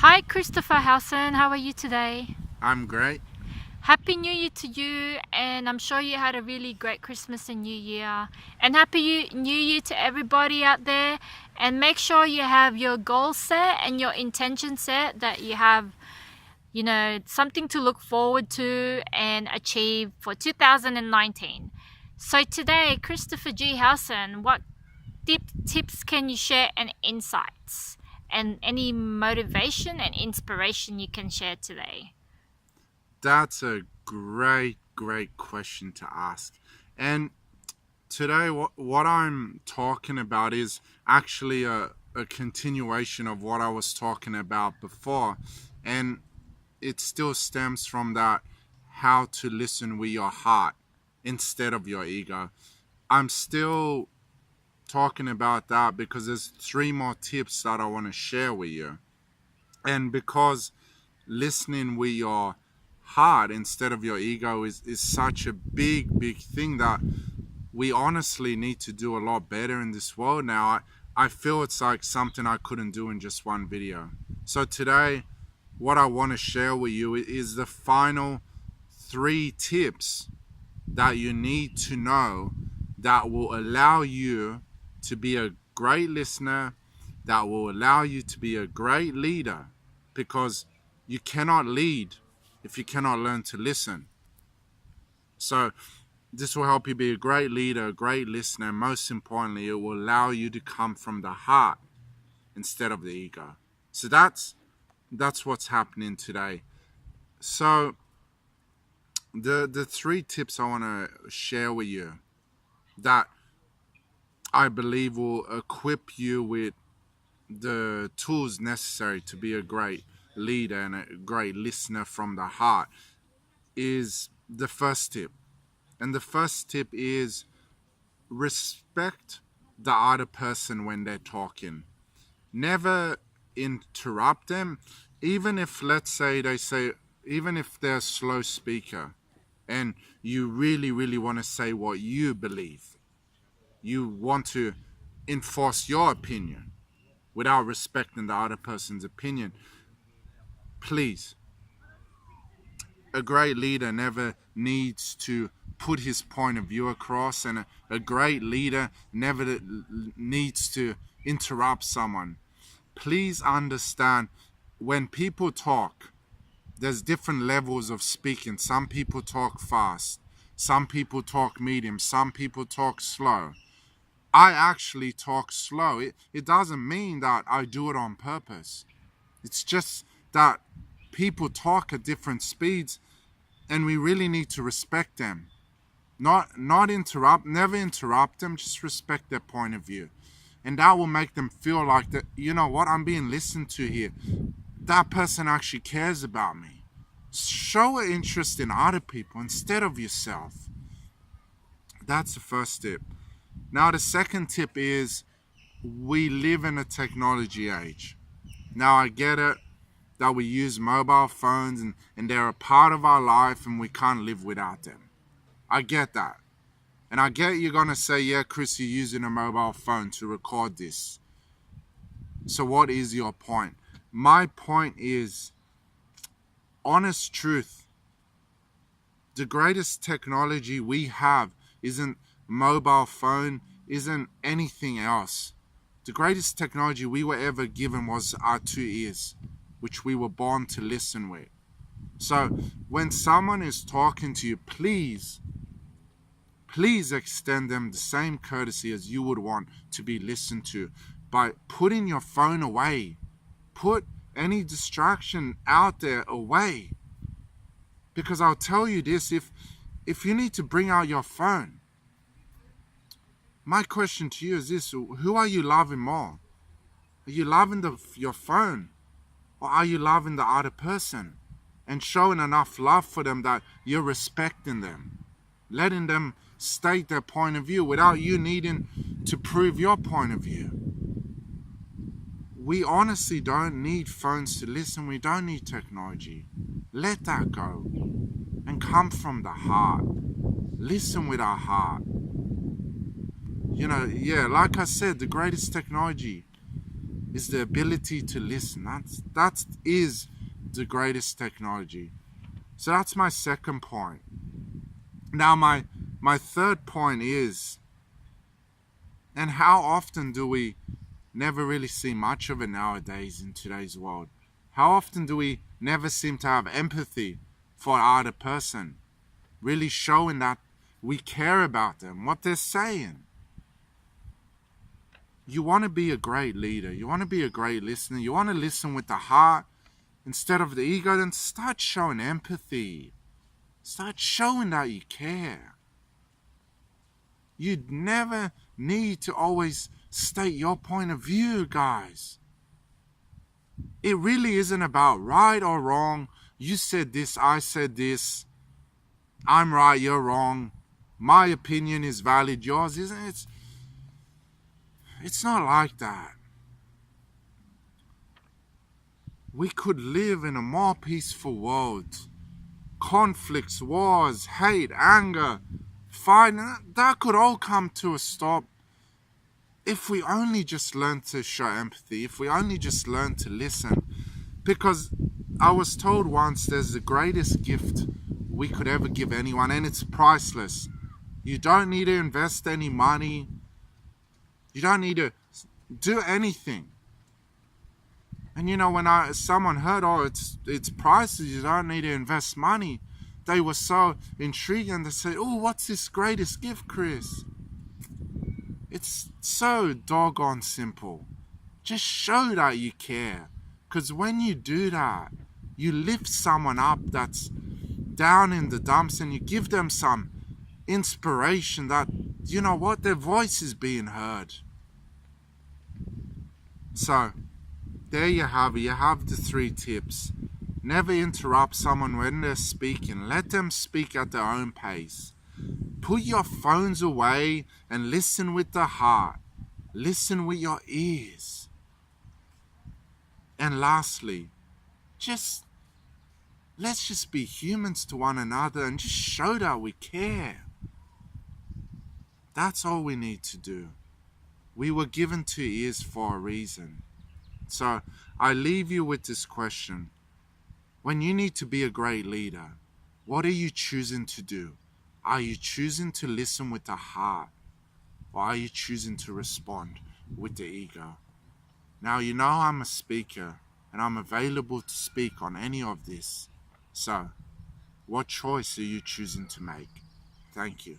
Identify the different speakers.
Speaker 1: Hi, Christopher Howson. How are you today?
Speaker 2: I'm great.
Speaker 1: Happy New Year to you, and I'm sure you had a really great Christmas and New Year. And Happy New Year to everybody out there. And make sure you have your goals set and your intention set, that you have, something to look forward to and achieve for 2019. So today, Christopher G. Howson, what tips can you share and insights? And any motivation and inspiration you can share today?
Speaker 2: That's a great question to ask. And today, what I'm talking about is actually a continuation of what I was talking about before. And it still stems from that how to listen with your heart instead of your ego. I'm still talking about that because there's three more tips that I want to share with you. And because listening with your heart instead of your ego is such a big thing that we honestly need to do a lot better in this world now. I feel it's like something I couldn't do in just one video. So today, what I want to share with you is the final three tips that you need to know that will allow you to be a great listener, that will allow you to be a great leader, because you cannot lead if you cannot learn to listen. So this will help you be a great leader, a great listener, and most importantly, it will allow you to come from the heart instead of the ego. So that's what's happening today. So the three tips I want to share with you that I believe will equip you with the tools necessary to be a great leader and a great listener from the heart is the first tip. And the first tip is respect the other person when they're talking. Never interrupt them, even if, let's say, even if they're a slow speaker and you really want to say what you believe. You want to enforce your opinion without respecting the other person's opinion. Please, a great leader never needs to put his point of view across, and a great leader never needs to interrupt someone. Please understand, when people talk, there's different levels of speaking. Some people talk fast, some people talk medium, some people talk slow. I actually talk slow. It doesn't mean that I do it on purpose. It's just that people talk at different speeds, and we really need to respect them. Not interrupt, never interrupt them, just respect their point of view. And that will make them feel like that, you know what, I'm being listened to here. That person actually cares about me. Show an interest in other people instead of yourself. That's the first tip. Now the second tip is, we live in a technology age. Now I get it that we use mobile phones and they're a part of our life and we can't live without them. I get that. And I get you're going to say, yeah, Chris, you're using a mobile phone to record this. So what is your point? My point is, honest truth. The greatest technology we have isn't mobile phone, isn't anything else. The greatest technology we were ever given was our two ears, which we were born to listen with. So when someone is talking to you, please extend them the same courtesy as you would want to be listened to by putting your phone away. Put any distraction out there away. Because I'll tell you this, if you need to bring out your phone, my question to you is this: who are you loving more? Are you loving your phone, or are you loving the other person and showing enough love for them that you're respecting them, letting them state their point of view without you needing to prove your point of view? We honestly don't need phones to listen. We don't need technology. Let that go and come from the heart. Listen with our heart. Yeah, like I said, the greatest technology is the ability to listen. That is the greatest technology. So that's my second point. Now my third point is, and how often do we never really see much of it nowadays in today's world? How often do we never seem to have empathy for other person, really showing that we care about them, what they're saying? You want to be a great leader. You want to be a great listener. You want to listen with the heart instead of the ego. Then start showing empathy. Start showing that you care. You'd never need to always state your point of view, guys. It really isn't about right or wrong. You said this, I said this. I'm right, you're wrong. My opinion is valid, yours isn't. It's not like that. We could live in a more peaceful world. Conflicts, wars, hate, anger, fighting, that could all come to a stop if we only just learn to show empathy, if we only just learn to listen. Because I was told once there's the greatest gift we could ever give anyone, and it's priceless. You don't need to invest any money. You don't need to do anything. And you know, when someone heard, oh, it's priceless, you don't need to invest money, they were so intrigued and they said, oh, what's this greatest gift, Chris? It's so doggone simple. Just show that you care. Because when you do that, you lift someone up that's down in the dumps and you give them some inspiration that, you know what, their voice is being heard. So, there you have it. You have the 3 tips. Never interrupt someone when they're speaking. Let them speak at their own pace. Put your phones away and listen with the heart. Listen with your ears. And lastly, let's just be humans to one another and just show that we care. That's all we need to do. We were given 2 ears for a reason. So I leave you with this question. When you need to be a great leader, what are you choosing to do? Are you choosing to listen with the heart? Or are you choosing to respond with the ego? Now, you know I'm a speaker and I'm available to speak on any of this. So, what choice are you choosing to make? Thank you.